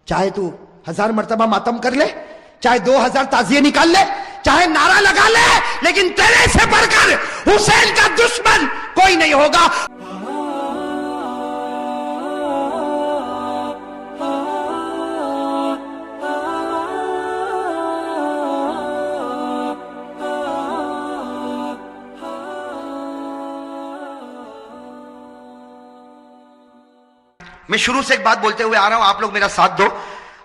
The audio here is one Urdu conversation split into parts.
چاہے تو 1000 مرتبہ ماتم کر لے, چاہے 2000 تعزیے نکال لے, چاہے نعرہ لگا لے, لیکن تیرے سے بڑھ کر حسین کا دشمن کوئی نہیں ہوگا. میں شروع سے ایک بات بولتے ہوئے آ رہا ہوں, آپ لوگ میرا ساتھ دو.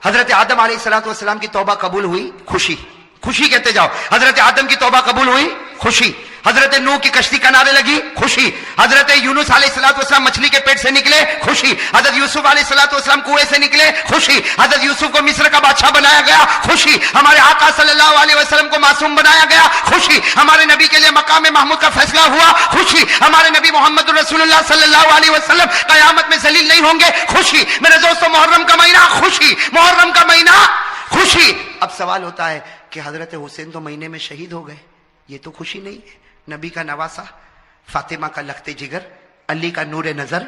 حضرت آدم علیہ السلام کی توبہ قبول ہوئی, خوشی. خوشی کہتے جاؤ. حضرت آدم کی توبہ قبول ہوئی, خوشی. حضرت نوح کی کشتی کنارے لگی, خوشی. حضرت یونس علیہ السلام مچھلی کے پیٹ سے نکلے, خوشی. حضرت یوسف علیہ السلام کنویں سے نکلے, خوشی. حضرت یوسف کو مصر کا بادشاہ بنایا گیا, خوشی. ہمارے آقا صلی اللہ علیہ وسلم کو معصوم بنایا گیا, خوشی. ہمارے نبی کے لیے مقام محمود کا فیصلہ ہوا, خوشی. ہمارے نبی محمد رسول اللہ صلی اللہ علیہ وسلم قیامت میں ذلیل نہیں ہوں گے, خوشی. میرے دوستو, محرم کا مہینہ, خوشی. محرم کا مہینہ, خوشی. اب سوال ہوتا ہے کہ حضرت حسین تو مہینے میں شہید ہو گئے, یہ تو خوشی نہیں ہے. نبی کا نواسا, فاطمہ کا لختے جگر, علی کا نور نظر,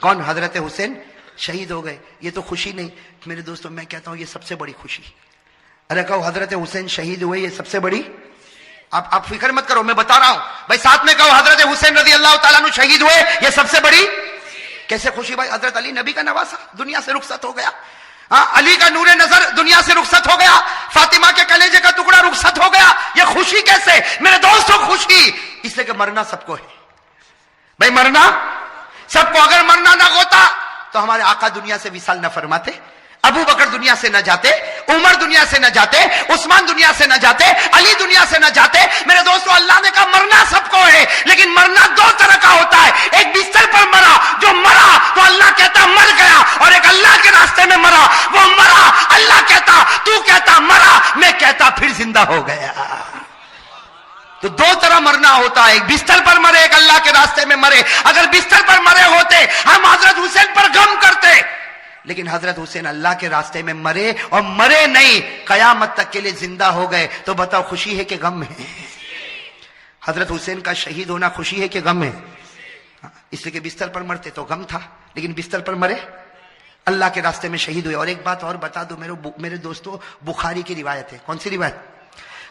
کون؟ حضرت حسین شہید ہو گئے, یہ تو خوشی نہیں. میرے دوستوں, میں کہتا ہوں یہ سب سے بڑی خوشی. ارے کہو حضرت حسین شہید ہوئے, یہ سب سے بڑی. آپ فکر مت کرو, میں بتا رہا ہوں بھائی, ساتھ میں کہو حضرت حسین رضی اللہ تعالیٰ عنہ شہید ہوئے, یہ سب سے بڑی. کیسے خوشی بھائی؟ حضرت علی نبی کا نواسا دنیا سے رخصت ہو گیا, علی کا نور نظر دنیا سے رخصت ہو گیا, فاطمہ کے کلیجے کا ٹکڑا رخصت ہو گیا, یہ خوشی کیسے؟ میرے دوستوں, خوشی اس لیے کہ مرنا سب کو ہے بھائی, مرنا سب کو. اگر مرنا نہ ہوتا تو ہمارے آقا دنیا سے وصال نہ فرماتے, ابو بکر دنیا سے نہ جاتے, عمر دنیا سے نہ جاتے, عثمان دنیا سے نہ جاتے, علی دنیا سے نہ جاتے. میرے دوستو, اللہ نے کہا مرنا سب کو ہے, لیکن مرنا دو طرح کا ہوتا ہے. ایک بستر پر مرا, جو مرا تو اللہ کہتا مر گیا, اور ایک اللہ کے راستے میں مرا, وہ مرا. اللہ کہتا, تو کہتا مرا, میں کہتا پھر زندہ ہو گیا. تو دو طرح مرنا ہوتا ہے, ایک بستر پر مرے, ایک اللہ کے راستے میں مرے. اگر بستر پر مرے ہوتے ہم حضرت حسین پر غم کرتے, لیکن حضرت حسین اللہ کے راستے میں مرے, اور مرے نہیں, قیامت تک کے لیے زندہ ہو گئے. تو بتاؤ خوشی ہے کہ غم ہے؟ حضرت حسین کا شہید ہونا خوشی ہے کہ غم ہے؟ اس لیے کہ بستر پر مرتے تو غم تھا, لیکن بستر پر مرے, اللہ کے راستے میں شہید ہوئے. اور ایک بات اور بتا دو میرے دوستو, بخاری کی روایت ہے. کون سی روایت؟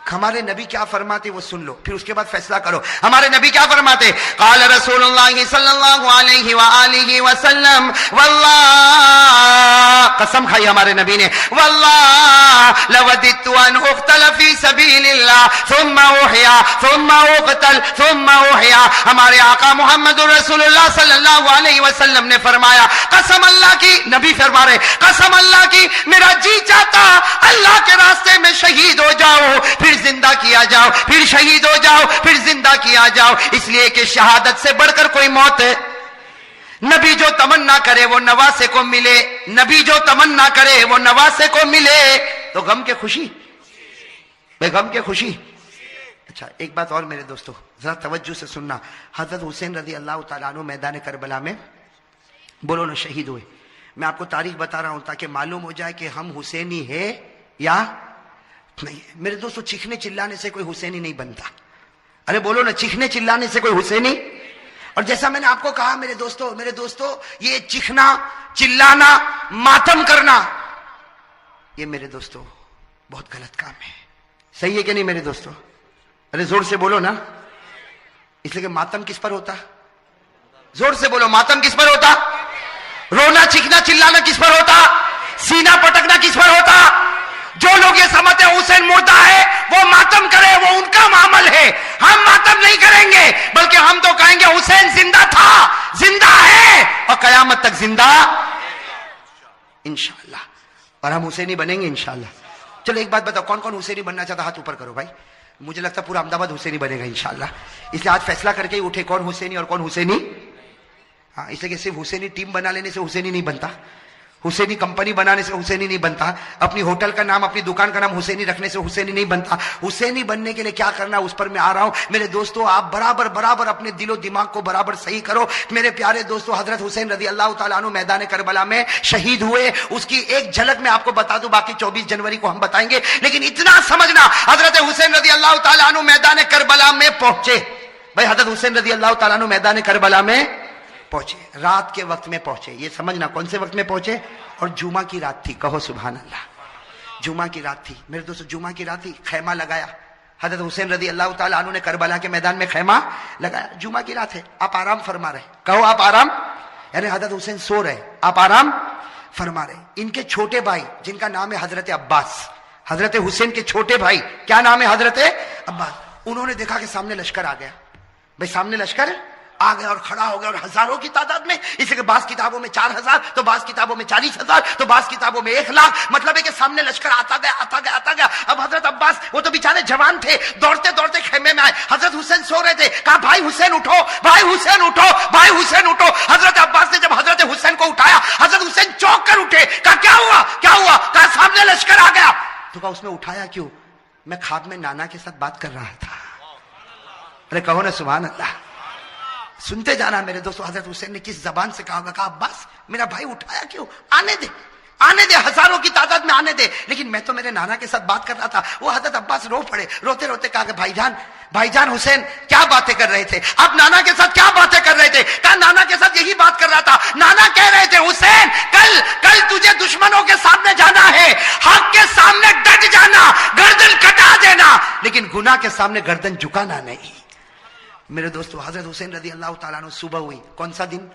ہمارے نبی کیا فرماتے وہ سن لو, پھر اس کے بعد فیصلہ کرو. ہمارے نبی کیا فرماتے؟ قال رسول اللہ صلی اللہ علیہ وآلہ وسلم, واللہ, قسم کھائی ہمارے نبی نے, واللہ لوددت ان اقتل فی سبیل اللہ ثم احیا ثم اقتل ثم احیا. ہمارے آقا محمد رسول اللہ صلی اللہ علیہ وسلم نے فرمایا, قسم اللہ کی, نبی فرما رہے, قسم اللہ کی میرا جی چاہتا اللہ کے راستے میں شہید ہو جاؤ, پھر زندہ کیا جاؤ, پھر شہید ہو جاؤ, پھر زندہ کیا جاؤ. اس لیے کہ شہادت سے بڑھ کر کوئی موت ہے. نبی جو تمنا کرے وہ نواسے کو ملے, نبی جو تمنا کرے وہ نواسے کو ملے. تو غم کے خوشی, بے غم کے خوشی. اچھا ایک بات اور میرے دوستو, ذرا توجہ سے سننا. حضرت حسین رضی اللہ تعالیٰ عنہ میدان کربلا میں, بولو نا, شہید ہوئے. میں آپ کو تاریخ بتا رہا ہوں تاکہ معلوم ہو جائے کہ ہم حسینی ہے یا نہیں. میرے دوستو, چیخنے چلانے سے کوئی حسینی نہیں بنتا. ارے بولو نا, چیخنے چلانے سے کوئی حسینی. اور جیسا میں نے آپ کو کہا میرے دوستو, یہ چیخنا چلانا ماتم کرنا, یہ میرے دوستو بہت غلط کام ہے. صحیح ہے کہ نہیں میرے دوستو؟ ارے زور سے بولو نا. اس لیے کہ ماتم کس پر ہوتا؟ زور سے بولو, ماتم کس پر ہوتا؟ رونا چیخنا چلانا کس پر ہوتا؟ سینہ پٹکنا کس پر ہوتا؟ جو لوگ یہ سمجھتے ہیں حسین مردہ ہے وہ ماتم کرے, وہ ان کا معامل ہے. ہم ماتم نہیں کریں گے, بلکہ ہم تو کہیں گے حسین زندہ تھا, زندہ ہے, اور قیامت تک زندہ انشاءاللہ, اور ہم حسینی بنیں گے انشاءاللہ. چلو ایک بات بتاؤ, کون کون حسینی بننا چاہتا؟ ہاتھ اوپر کرو بھائی. مجھے لگتا ہے پورا احمد آباد حسینی بنے گا انشاءاللہ. اس لیے آج فیصلہ کر کے ہی اٹھے کون حسینی اور کون حسینی. ہاں, اس لیے کہ صرف حسینی ٹیم بنا لینے سے حسینی نہیں بنتا, حسینی کمپنی بنانے سے حسینی نہیں بنتا, اپنی ہوٹل کا نام, اپنی دکان کا نام حسینی رکھنے سے حسینی نہیں بنتا. حسینی بننے کے لیے کیا کرنا, اس پر میں آ رہا ہوں. میرے دوستو, آپ برابر اپنے دل و دماغ کو برابر صحیح کرو. میرے پیارے دوستو, حضرت حسین رضی اللہ تعالیٰ عنہ میدان کربلا میں شہید ہوئے. اس کی ایک جھلک میں آپ کو بتا دوں, باقی 24 جنوری کو ہم بتائیں گے. لیکن اتنا سمجھنا, حضرت حسین رضی اللہ تعالیٰ عنہ میدان کربلا میں پہنچے. بھائی حضرت حسین رضی اللہ تعالیٰ عنہ میدان کربلا میں پہنچے, رات کے وقت میں پہنچے. یہ سمجھنا, کون سے وقت میں پہنچے؟ اور جمعہ کی رات تھی, کہو سبحان اللہ. جمعہ کی رات تھی میرے دوستو, جمعہ کی رات تھی. خیمہ لگایا حضرت حسین رضی اللہ تعالیٰ عنہ نے کربلا کے میدان میں خیمہ لگایا. جمعہ کی رات ہے, آپ آرام فرما رہے, کہو آپ آرام, یعنی حضرت حسین سو رہے, آپ آرام فرما رہے. ان کے چھوٹے بھائی جن کا نام ہے حضرت عباس, حضرت حسین کے چھوٹے بھائی کیا نام ہے, حضرت عباس, انہوں نے دیکھا کہ سامنے لشکر آ گیا. بھائی سامنے لشکر آ گیا اور کھڑا ہو گیا, اور ہزاروں کی تعداد میں, اس لیے بعض کتابوں میں 4000, تو بعض کتابوں میں 40,000, تو بعض کتابوں میں 1,00,000. مطلب ہے کہ سامنے لشکر آتا گیا آتا گیا آتا گیا. اب حضرت عباس وہ تو بیچارے جوان تھے, دوڑتے دوڑتے خیمے میں آئے. حضرت حسین سو رہے تھے, کہا بھائی حسین اٹھو, بھائی حسین اٹھو, بھائی حسین اٹھو. حضرت عباس نے جب حضرت حسین کو اٹھایا, حضرت حسین چونک کر اٹھے, کہا کیا ہوا کیا ہوا, کہا سامنے لشکر آ گیا. تو کہا اس میں اٹھایا کیوں, میں خواب میں نانا کے ساتھ بات کر رہا تھا. ارے کہو نا سبحان اللہ. سنتے جانا میرے دوستو, حضرت حسین نے کس زبان سے کہا ہوگا, کہا عباس میرا بھائی اٹھایا کیوں, آنے دے آنے دے, ہزاروں کی تعداد میں آنے دے, لیکن میں تو میرے نانا کے ساتھ بات کر رہا تھا. وہ حضرت عباس رو پڑے, روتے روتے کہا کہ بھائی جان حسین کیا باتیں کر رہے تھے, آپ نانا کے ساتھ کیا باتیں کر رہے تھے. کہا نانا کے ساتھ یہی بات کر رہا تھا. نانا کہہ رہے تھے حسین کل تجھے دشمنوں کے سامنے جانا ہے, حق کے سامنے ڈٹ جانا, گردن کٹا دینا, لیکن گناہ کے سامنے گردن جھکانا نہیں. میرے دوستو حضرت حسین رضی اللہ تعالیٰ عنہ صبح ہوئی, کون سا دن,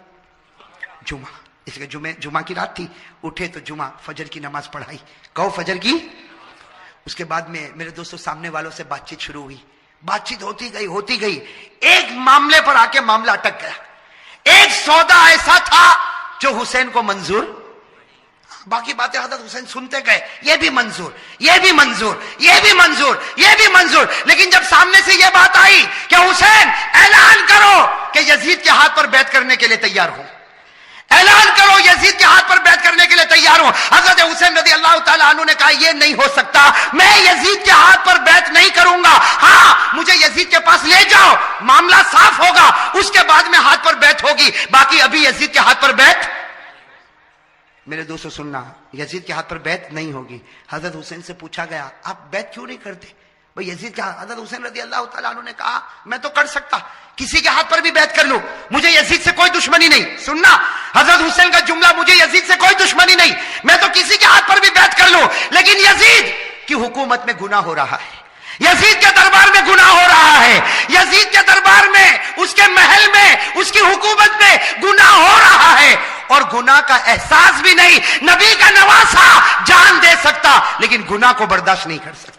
جمعہ, اس لیے جمعہ کی رات تھی. اٹھے تو جمعہ فجر کی نماز پڑھائی, کہو فجر کی. اس کے بعد میں میرے دوستو سامنے والوں سے بات چیت شروع ہوئی, بات چیت ہوتی گئی. ایک معاملے پر آ کے معاملہ اٹک گیا. ایک سودا ایسا تھا جو حسین کو منظور, باقی باتیں حضرت حسین سنتے گئے, یہ بھی منظور, یہ بھی منظور, یہ بھی منظور, یہ بھی منظور. لیکن جب سامنے سے یہ بات آئی کہ حسین اعلان کرو کہ یزید کے ہاتھ پر بیعت کرنے کے لیے تیار ہوں, اعلان کرو یزید کے ہاتھ پر بیعت کرنے کے لیے تیار ہوں. حضرت حسین رضی اللہ تعالیٰ عنہ نے کہا یہ نہیں ہو سکتا, میں یزید کے ہاتھ پر بیعت نہیں کروں گا. ہاں مجھے یزید کے پاس لے جاؤ, معاملہ صاف ہوگا, اس کے بعد میں ہاتھ پر بیعت ہوگی, باقی ابھی یزید کے ہاتھ پر بیعت. میرے دوستو سننا, یزید کے ہاتھ پر بیعت نہیں ہوگی. حضرت حسین سے پوچھا گیا آپ بیعت کیوں نہیں کرتے بھئی یزید کے ہاتھ. حضرت حسین رضی اللہ تعالیٰ عنہ نے کہا میں تو کر سکتا, کسی کے ہاتھ پر بھی بیعت کر لوں, مجھے یزید سے کوئی دشمنی نہیں. سننا حضرت حسین کا جملہ, مجھے یزید سے کوئی دشمنی نہیں, میں تو کسی کے ہاتھ پر بھی بیعت کر لوں, لیکن یزید کی حکومت میں گناہ ہو رہا ہے, یزید کے دربار میں گناہ ہو رہا ہے, یزید کے دربار میں, اس کے محل میں, اس کی حکومت میں گناہ ہو رہا ہے, اور گناہ کا احساس بھی نہیں. نبی کا نواسا جان دے سکتا لیکن گناہ کو برداشت نہیں کر سکتا.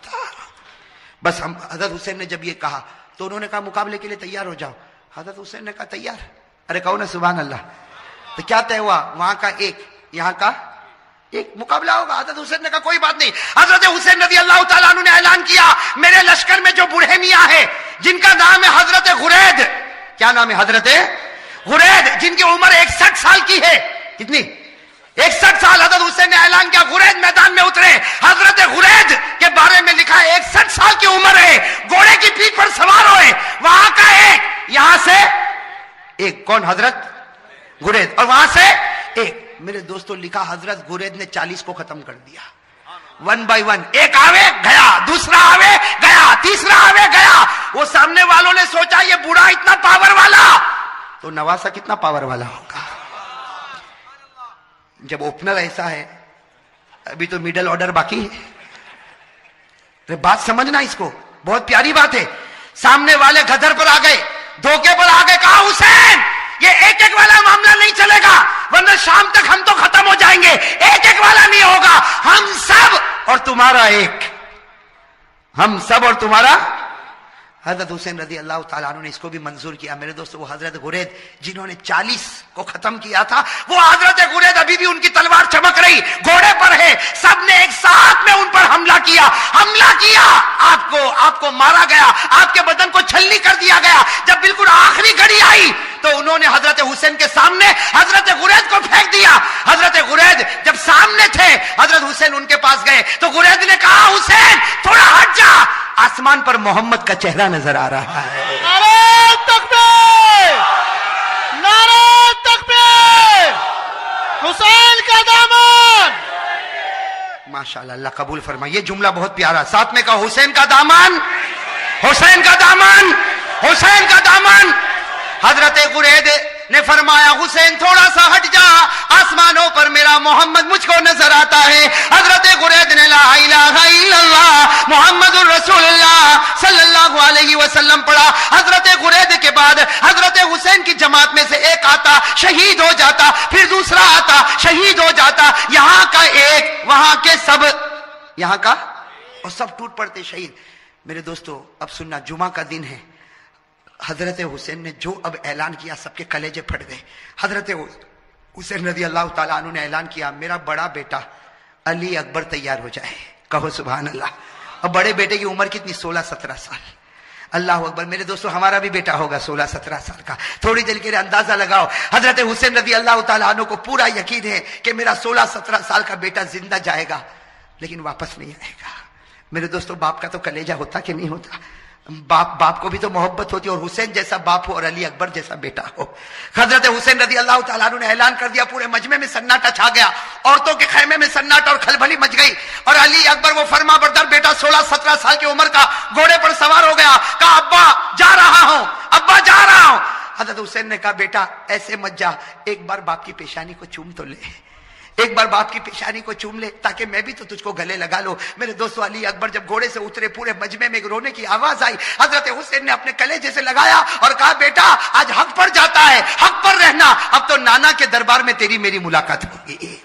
بس ہم حضرت حسین نے جب یہ کہا تو انہوں نے کہا مقابلے کے لیے تیار ہو جاؤ. حضرت حسین نے کہا تیار. ارے کہو نا سبحان اللہ. تو کیا طے ہوا, وہاں کا ایک, یہاں کا ایک, مقابلہ ہوگا. حضرت حسین نے کہا کوئی بات نہیں. حضرت حسین رضی اللہ تعالیٰ عنہ نے اعلان کیا میرے لشکر میں جو بوڑھے میاں ہے جن کا نام ہے حضرت غرید, کیا نام ہے, حضرت غرید, جن کی عمر 61 سال کی ہے. کتنی, 61 سال. حضرت حسین نے اعلان کیا غرید میدان میں اترے. حضرت غرید کے بارے میں لکھا ہے 61 سال کی عمر ہے, گھوڑے کی پیٹھ پر سوار ہوئے, وہاں کا ایک, یہاں سے ایک, کون, حضرت غرید, اور وہاں سے ایک. میرے دوستو لکھا حضرت غرید نے 40 کو ختم کر دیا, 1 by 1. ایک آوے گیا, دوسرا آوے گیا, تیسرا آوے گیا. وہ سامنے والوں نے سوچا یہ بوڑھا اتنا پاور والا, تو نواسا کتنا پاور والا ہوگا. جب اوپنر ایسا ہے, ابھی تو میڈل آرڈر باقی ہے. بات سمجھنا اس کو, بہت پیاری بات ہے. سامنے والے گدر پر آ گئے, دھوکے پر آ گئے. کہا حسین یہ ایک ایک والا معاملہ نہیں چلے گا, ورنہ شام تک ہم تو ختم ہو جائیں گے. ایک ایک والا نہیں ہوگا, ہم سب اور تمہارا ایک, ہم سب اور تمہارا. حضرت حسین رضی اللہ تعالیٰ عنہ نے اس کو بھی منظور کیا. میرے دوستو وہ حضرت غرید جنہوں نے 40 کو ختم کیا تھا, وہ حضرت غرید ابھی بھی ان کی تلوار چمک رہی, گھوڑے پر ہے. سب نے ایک ساتھ میں ان پر حملہ کیا, آپ کو مارا گیا, آپ کے بدن کو چھلنی کر دیا گیا. جب بالکل آخری گھڑی آئی تو انہوں نے حضرت حسین کے سامنے حضرت غرید کو پھینک دیا. حضرت غرید جب سامنے تھے, حضرت حسین ان کے پاس گئے تو غرید نے کہا حسین تھوڑا ہٹ جا, آسمان پر محمد کا چہرہ نظر آ رہا ہے. نعرہ تکبیر, نعرہ تکبیر, حسین کا دامن. ماشاءاللہ, اللہ قبول فرمائے. یہ جملہ بہت پیارا, ساتھ میں کہا حسین کا دامن, حسین کا دامن, حسین کا دامن. حضرت غرید نے فرمایا حسین تھوڑا سا ہٹ جا، آسمانوں پر میرا محمد مجھ کو نظر آتا ہے۔ حضرت غرید نے لا الہ الا اللہ محمد الرسول اللہ صلی اللہ علیہ وسلم پڑھا۔ حضرت غرید کے بعد حضرت حسین کی جماعت میں سے ایک آتا شہید ہو جاتا، پھر دوسرا آتا شہید ہو جاتا، یہاں کا ایک وہاں کے سب، یہاں کا اور سب ٹوٹ پڑتے شہید۔ میرے دوستو اب سننا، جمعہ کا دن ہے، حضرت حسین نے جو اب اعلان کیا سب کے کلیجے پھٹ گئے۔ حضرت حسین رضی اللہ تعالیٰ عنہ نے اعلان کیا میرا بڑا بیٹا علی اکبر تیار ہو جائے، کہو سبحان اللہ۔ اب بڑے بیٹے کی عمر کتنی؟ 16-17 سال۔ اللہ اکبر۔ میرے دوستو ہمارا بھی بیٹا ہوگا 16-17 سال کا، تھوڑی دیر کے لیے اندازہ لگاؤ۔ حضرت حسین رضی اللہ تعالیٰ عنہ کو پورا یقین ہے کہ میرا 16-17 سال کا بیٹا زندہ جائے گا لیکن واپس نہیں آئے گا۔ میرے دوستو باپ کا تو کلیجہ ہوتا کہ نہیں ہوتا؟ باپ کو بھی تو محبت ہوتی ہے، اور حسین جیسا باپ ہو اور علی اکبر جیسا بیٹا ہو۔ حضرت حسین رضی اللہ تعالیٰ عنہ نے اعلان کر دیا، پورے مجمع میں سناٹا چھا گیا، عورتوں کے خیمے میں سناٹا اور کھلبلی مچ گئی، اور علی اکبر وہ فرما بردار بیٹا 16-17 سال کی عمر کا گھوڑے پر سوار ہو گیا، کہا ابا جا رہا ہوں، ابا جا رہا ہوں۔ حضرت حسین نے کہا بیٹا ایسے مت جا، ایک بار باپ کی پیشانی کو چوم تو لے، ایک بار باپ کی پیشانی کو چوم لے تاکہ میں بھی تو تجھ کو گلے لگا لو۔ میرے دوستو علی اکبر جب گھوڑے سے اترے پورے مجمع میں رونے کی آواز آئی، حضرت حسین نے اپنے کلیجے سے لگایا اور کہا بیٹا آج حق پر جاتا ہے، حق پر رہنا، اب تو نانا کے دربار میں تیری میری ملاقات ہوگی۔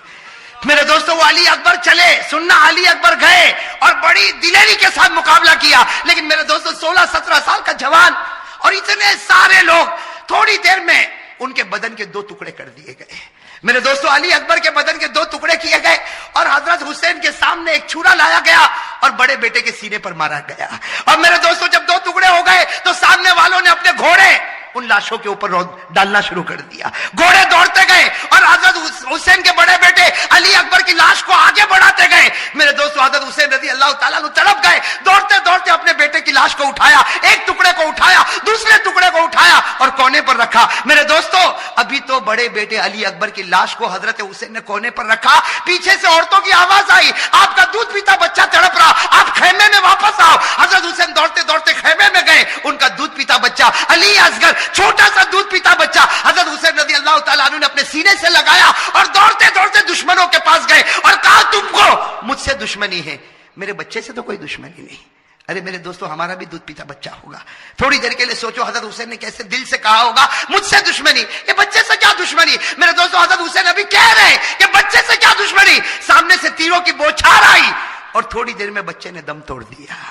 میرے دوستو وہ علی اکبر چلے، سننا علی اکبر گئے اور بڑی دلیری کے ساتھ مقابلہ کیا، لیکن میرے دوستو 16-17 سال کا جوان اور اتنے سارے لوگ، تھوڑی دیر میں ان کے بدن کے 2 ٹکڑے کر دیے گئے۔ میرے دوستو علی اکبر کے بدن کے 2 ٹکڑے کیے گئے اور حضرت حسین کے سامنے ایک چھرا لایا گیا اور بڑے بیٹے کے سینے پر مارا گیا۔ اور میرے دوستو جب 2 ٹکڑے ہو گئے تو سامنے والوں نے اپنے گھوڑے ان لاشوں کے اوپر ڈالنا شروع کر دیا، گھوڑے دوڑتے گئے اور حضرت حسین کے بڑے بیٹے علی اکبر کی لاش کو آگے بڑھاتے گئے۔ میرے دوستو حضرت حسین رضی اللہ تعالیٰ عنہ تڑپ گئے، دوڑتے دوڑتے اپنے بیٹے کی لاش کو اٹھایا، ایک ٹکڑے کو اٹھایا، دوسرے ٹکڑے کو اٹھایا اور کونے پر رکھا۔ میرے دوستو ابھی تو بڑے بیٹے علی اکبر کی لاش کو حضرت حسین نے کونے پر رکھا، پیچھے سے عورتوں کی آواز آئی آپ کا دودھ پیتا بچہ تڑپ رہا، آپ خیمے میں واپس آؤ۔ حضرت حسین دوڑتے دوڑتے خیمے میں گئے، ان کا دودھ پیتا بچہ علی اصغر چھوٹا سا دودھ پیتا بچہ حضرت حسین رضی اللہ تعالیٰ عنہ نے اپنے سینے سے لگایا اور دوڑتے دوڑتے دشمنوں کے پاس گئے اور کہا تم کو مجھ سے دشمنی ہے، میرے بچے سے تو کوئی دشمنی نہیں۔ ارے میرے دوستو ہمارا بھی دودھ پیتا بچہ ہوگا، تھوڑی دیر کے لیے سوچو حضرت حسین نے کیسے دل سے کہا ہوگا مجھ سے دشمنی، یہ بچے سے کیا دشمنی؟ میرے دوستو حضرت حسین ابھی کہہ رہے کہ بچے سے کیا دشمنی، سامنے سے تیروں کی بوچھار آئی اور تھوڑی دیر میں بچے نے دم توڑ دیا۔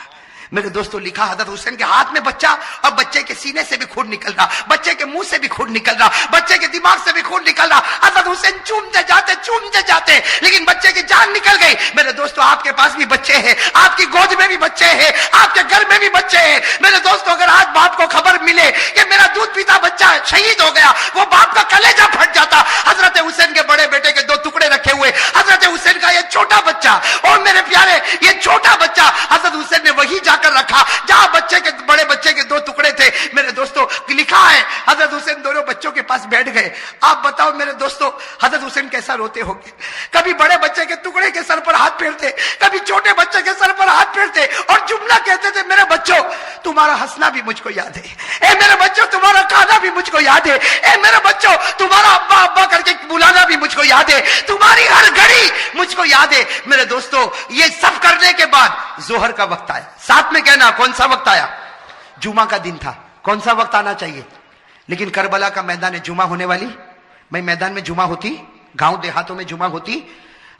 میرے دوستو لکھا حضرت حسین کے ہاتھ میں بچہ اور بچے کے سینے سے بھی خون نکل رہا، بچے کے منہ سے بھی خون نکل رہا، بچے کے دماغ سے بھی خون نکل رہا۔ حضرت حسین چومتے جاتے لیکن بچے کی جان نکل گئی۔ میرے دوستو آپ کے پاس بھی بچے ہیں، آپ کی گود میں بھی بچے ہیں، آپ کے گھر میں بھی بچے ہیں۔ میرے دوستو اگر آج باپ کو خبر ملے کہ میرا دودھ پیتا بچہ شہید ہو گیا، وہ باپ کا کلیجہ پھٹ جاتا۔ حضرت حسین کے بڑے بیٹے کے 2 ٹکڑے رکھے ہوئے، حضرت حسین کا یہ چھوٹا بچہ، اور میرے پیارے یہ چھوٹا بچہ حضرت حسین نے وہی جا کر رکھا جہاں بڑے بچے کے 2 ٹکڑے تھے۔ میرے دوستو لکھا ہے حضرت حسین دونوں بچوں کے پاس بیٹھ گئے۔ آپ بتاؤ میرے دوستو حضرت حسین کیسا روتے ہوں گے، کبھی بڑے بچے کے ٹکڑے کے سر پر ہاتھ پھیرتے، کبھی چھوٹے بچے کے سر پر ہاتھ پھیرتے اور جملہ کہتے تھے میرے بچوں تمہارا ہنسنا بھی مجھ کو یاد ہے، اے میرے بچوں تمہارا کھانا بھی مجھ کو یاد ہے، اے میرے بچوں تمہارا ابا ابا کر کے بلانا بھی مجھ کو یاد ہے، تمہاری ہر گھڑی مجھ کو یاد ہے۔ میرے دوستو یہ سب کرنے کے بعد ظہر کا وقت آیا، ساتھ میں کہنا کون سا وقت آیا؟ جمعہ کا دن تھا، کون سا وقت آنا چاہیے؟ لیکن کربلا کا میدان جمعہ ہونے والی، میں میدان میں جمعہ ہوتی، گاؤں دیہاتوں میں جمعہ ہوتی۔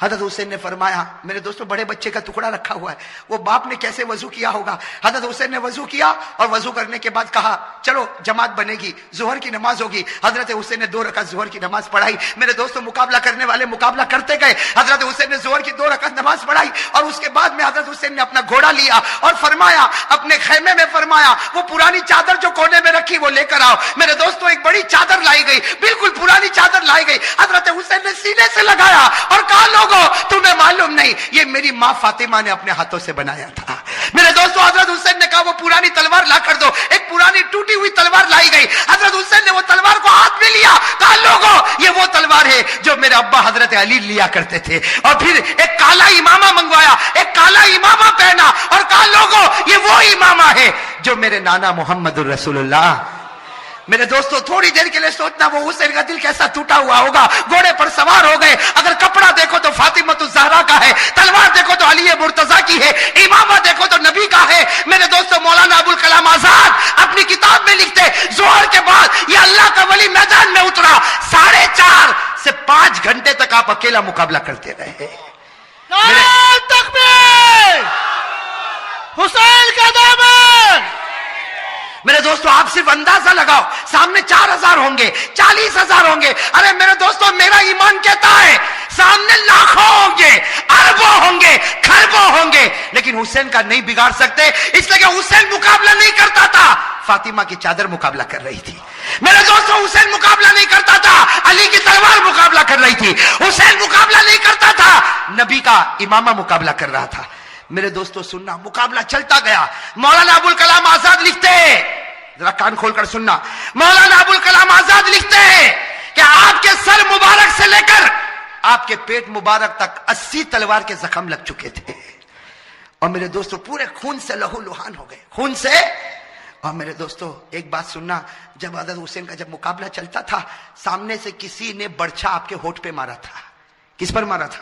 حضرت حسین نے فرمایا میرے دوستو بڑے بچے کا ٹکڑا رکھا ہوا ہے، وہ باپ نے کیسے وضو کیا ہوگا؟ حضرت حسین نے وضو کیا اور وضو کرنے کے بعد کہا چلو جماعت بنے گی، ظہر کی نماز ہوگی۔ حضرت حسین نے 2 رکعت ظہر کی نماز پڑھائی۔ میرے دوستو مقابلہ کرنے والے مقابلہ کرتے گئے، حضرت حسین نے ظہر کی 2 رکعت نماز پڑھائی اور اس کے بعد میں حضرت حسین نے اپنا گھوڑا لیا اور فرمایا اپنے خیمے میں فرمایا وہ پرانی چادر جو کونے میں رکھی وہ لے کر آؤ۔ میرے دوستو ایک بڑی چادر لائی گئی، بالکل پرانی چادر لائی گئی، حضرت حسین نے سینے سے لگایا اور کہا لوگوں تمہیں معلوم نہیں یہ میری ماں فاطمہ نے اپنے ہاتھوں سے بنایا تھا۔ میرے دوستو حضرت حسین نے کہا وہ پرانی تلوار لا کر دو، ایک پرانی ٹوٹی ہوئی تلوار لائی گئی، حضرت حسین نے وہ تلوار کو ہاتھ میں لیا، کہا لوگوں یہ وہ تلوار ہے جو میرے ابا حضرت علی لیا کرتے تھے، اور پھر ایک کالا امامہ منگوایا، ایک کالا امامہ پہنا اور کہا لوگوں یہ وہ امامہ ہے جو میرے نانا محمد الرسول اللہ۔ میرے دوستو تھوڑی دیر کے لیے سوچنا وہ حسین کا دل کیسا ٹوٹا ہوا ہوگا. گھوڑے پر سوار ہو گئے. اگر کپڑا دیکھو تو فاطمہ الزہرا کا ہے, تلوار دیکھو تو علی مرتضیٰ کی ہے, امامہ دیکھو تو نبی کا ہے. میرے دوستو مولانا ابوالکلام آزاد اپنی کتاب میں لکھتے ظہر کے بعد یہ اللہ کا ولی میدان میں اترا, 4.5 سے 5 گھنٹے تک آپ اکیلا مقابلہ کرتے رہے. نعرہ تکبیر, حسین کا دامن. میرے دوستو آپ صرف اندازہ لگاؤ, سامنے 4,000 ہوں گے, 40,000 ہوں گے. ارے میرے دوستو میرا ایمان کہتا ہے سامنے لاکھوں ہوں گے, اربوں ہوں گے, کھربوں ہوں گے, لیکن حسین کا نہیں بگاڑ سکتے, اس لیے کہ حسین مقابلہ نہیں کرتا تھا, فاطمہ کی چادر مقابلہ کر رہی تھی. میرے دوستو حسین مقابلہ نہیں کرتا تھا, علی کی تلوار مقابلہ کر رہی تھی. حسین مقابلہ نہیں کرتا تھا, نبی کا امامہ مقابلہ کر رہا تھا. میرے دوستو سننا, مقابلہ چلتا گیا. مولانا ابوالکلام آزاد لکھتے ہیں, ذرا کان کھول کر سننا, مولانا ابوالکلام آزاد لکھتے ہیں کہ آپ کے سر مبارک سے لے کر آپ کے پیٹ مبارک تک 80 تلوار کے زخم لگ چکے تھے, اور میرے دوستو پورے خون سے لہو لہان ہو گئے, خون سے. اور میرے دوستو ایک بات سننا, جب حضرت حسین کا جب مقابلہ چلتا تھا, سامنے سے کسی نے برچھا آپ کے ہونٹ پہ مارا تھا. کس پر مارا تھا؟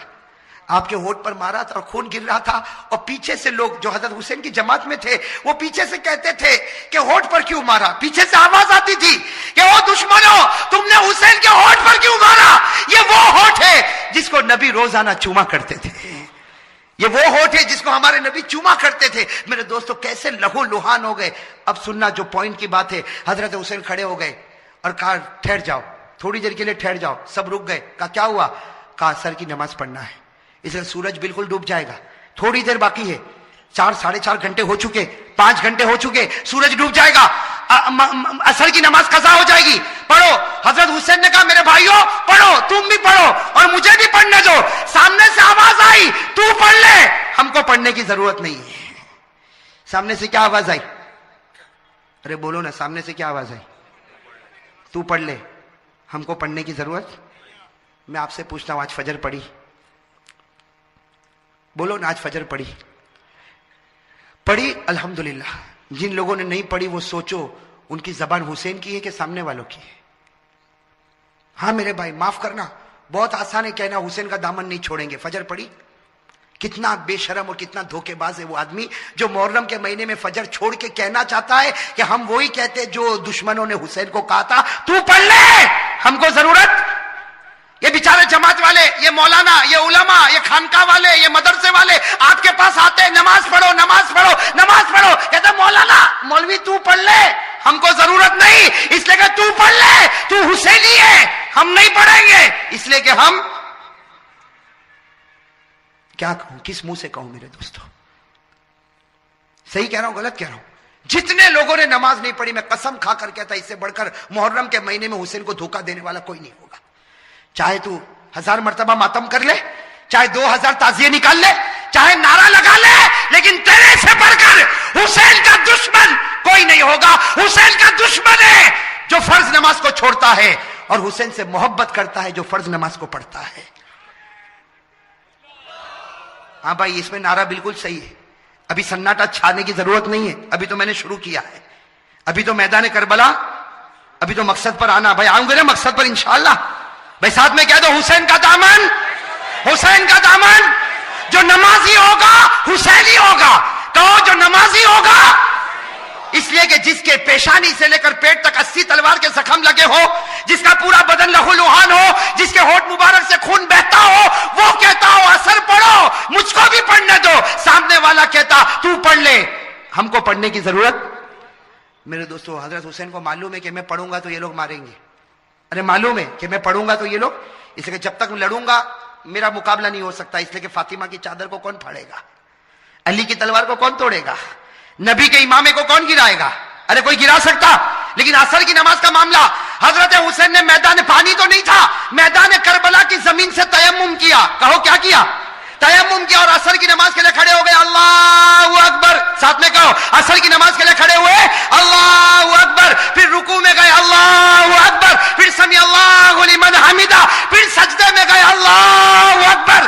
آپ کے ہونٹ پر مارا تھا, اور خون گر رہا تھا. اور پیچھے سے لوگ جو حضرت حسین کی جماعت میں تھے وہ پیچھے سے کہتے تھے کہ ہونٹ پر کیوں مارا. پیچھے سے آواز آتی تھی کہ او دشمنوں, تم نے حسین کے ہونٹ پر کیوں مارا, یہ وہ ہونٹ ہے جس کو نبی روزانہ چوما کرتے تھے, یہ وہ ہونٹ ہے جس کو ہمارے نبی چوما کرتے تھے. میرے دوستو کیسے لہو لہان ہو گئے. اب سننا جو پوائنٹ کی بات ہے, حضرت حسین کھڑے ہو گئے اور کہا ٹھہر جاؤ, تھوڑی دیر کے لیے ٹھہر جاؤ. سب رک گئے. کہا کیا ہوا؟ کہا عصر کی نماز پڑھنا ہے, اس لیے سورج بالکل ڈوب جائے گا, تھوڑی دیر باقی ہے, 4-4.5 گھنٹے ہو چکے, 5 گھنٹے ہو چکے, سورج ڈوب جائے گا, عصر کی نماز قضا ہو جائے گی, پڑھو. حضرت حسین نے کہا میرے بھائیوں پڑھو, تم بھی پڑھو اور مجھے بھی پڑھنے دو. سامنے سے آواز آئی تو پڑھ لے, ہم کو پڑھنے کی ضرورت نہیں ہے. سامنے سے کیا آواز آئی؟ ارے بولو نا, سامنے سے کیا آواز آئی؟ تو پڑھ لے, ہم کو پڑھنے کی ضرورت. میں آپ سے پوچھتا ہوں, آج فجر پڑھی؟ بولو نا, آج فجر پڑھی؟ پڑھی الحمدللہ. جن لوگوں نے نہیں پڑھی وہ سوچو ان کی زبان حسین کی ہے کہ سامنے والوں کی ہے. ہاں میرے بھائی معاف کرنا, بہت آسان ہے کہنا حسین کا دامن نہیں چھوڑیں گے. فجر پڑھی؟ کتنا بے شرم اور کتنا دھوکے باز ہے وہ آدمی جو محرم کے مہینے میں فجر چھوڑ کے کہنا چاہتا ہے کہ ہم وہی کہتے جو دشمنوں نے حسین کو کہا تھا, تو پڑھ لے, ہم کو ضرورت. یہ بیچارے جماعت والے, یہ مولانا, یہ علماء, یہ خانقاہ والے, یہ مدرسے والے آپ کے پاس آتے, نماز پڑھو نماز پڑھو نماز پڑھو, کہتے مولانا مولوی تو پڑھ لے, ہم کو ضرورت نہیں, اس لیے کہ تو پڑھ لے, تو حسینی ہے, ہم نہیں پڑھیں گے, اس لیے کہ ہم. کیا کہوں, کس منہ سے کہوں میرے دوستو؟ صحیح کہہ رہا ہوں غلط کہہ رہا ہوں؟ جتنے لوگوں نے نماز نہیں پڑھی, میں قسم کھا کر کہتا, اس سے بڑھ کر محرم کے مہینے میں حسین کو دھوکہ دینے والا کوئی نہیں ہوگا. چاہے تو 1000 مرتبہ ماتم کر لے, چاہے 2000 تعزیے نکال لے, چاہے نعرہ لگا لے, لیکن تیرے سے بڑھ کر حسین کا دشمن کوئی نہیں ہوگا. حسین کا دشمن ہے جو فرض نماز کو چھوڑتا ہے, اور حسین سے محبت کرتا ہے جو فرض نماز کو پڑھتا ہے. ہاں بھائی, اس میں نعرہ بالکل صحیح ہے. ابھی سناٹا چھانے کی ضرورت نہیں ہے, ابھی تو میں نے شروع کیا ہے, ابھی تو میدان کربلا, ابھی تو مقصد پر آنا. بھائی آؤں گے نا مقصد پر انشاءاللہ. بھائی ساتھ میں کہہ دو, حسین کا دامن, حسین کا دامن. جو نمازی ہوگا حسینی ہوگا. کہو جو نمازی ہوگا. اس لیے کہ جس کے پیشانی سے لے کر پیٹ تک 80 تلوار کے زخم لگے ہو, جس کا پورا بدن لہو لہان ہو, جس کے ہونٹ مبارک سے خون بہتا ہو, وہ کہتا ہو اثر پڑھو, مجھ کو بھی پڑھنے دو. سامنے والا کہتا تو پڑھ لے, ہم کو پڑھنے کی ضرورت. میرے دوستو حضرت حسین کو معلوم ہے کہ میں پڑھوں گا تو یہ لوگ ماریں گے. ارے معلوم ہے کہ میں پڑھوں گا تو یہ لوگ, اس لیے کہ جب تک لڑوں گا میرا مقابلہ نہیں ہو سکتا. اس لیے کہ فاطمہ کی چادر کو کون پھاڑے گا, علی کی تلوار کو کون توڑے گا, نبی کے امامے کو کون گرائے گا؟ ارے کوئی گرا سکتا. لیکن عصر کی نماز کا معاملہ, حضرت حسین نے میدان پانی تو نہیں تھا, میدان کربلا کی زمین سے تیمم کیا. کہو کیا کیا؟ تیمم کیا, اور عصر کی نماز کے لیے کھڑے ہو گئے. اللہ اکبر, ساتھ میں کہو. عصر کی نماز کے لیے کھڑے ہوئے, اللہ اکبر, پھر رکوع میں گئے, اللہ اکبر, پھر سمیع اللہ لمن حمدہ, پھر سجدے میں گئے, اللہ اکبر.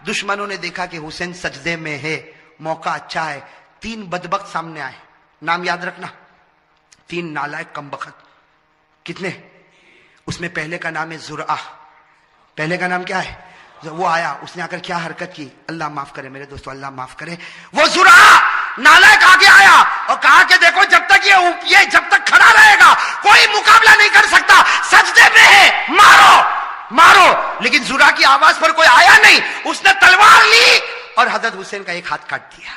دشمنوں نے دیکھا کہ حسین سجدے میں ہے, موقع اچھا ہے. 3 بدبخت سامنے آئے, نام یاد رکھنا, 3 نالائق کمبخت. کتنے؟ اس میں پہلے کا نام ہے زرعہ. پہلے کا نام کیا ہے؟ وہ آیا, اس نے آ کر کیا حرکت کی, اللہ معاف کرے میرے دوستو, اللہ معاف کرے. وہ زرعہ نالائق آگے آیا اور کہا کہ دیکھو جب تک یہ جب تک کھڑا رہے گا کوئی مقابلہ نہیں کر سکتا, سجدے میں ہے, مارو مارو. لیکن زرعہ کی آواز پر کوئی آیا نہیں, اس نے تلوار لی اور حضرت حسین کا ایک ہاتھ کاٹ دیا.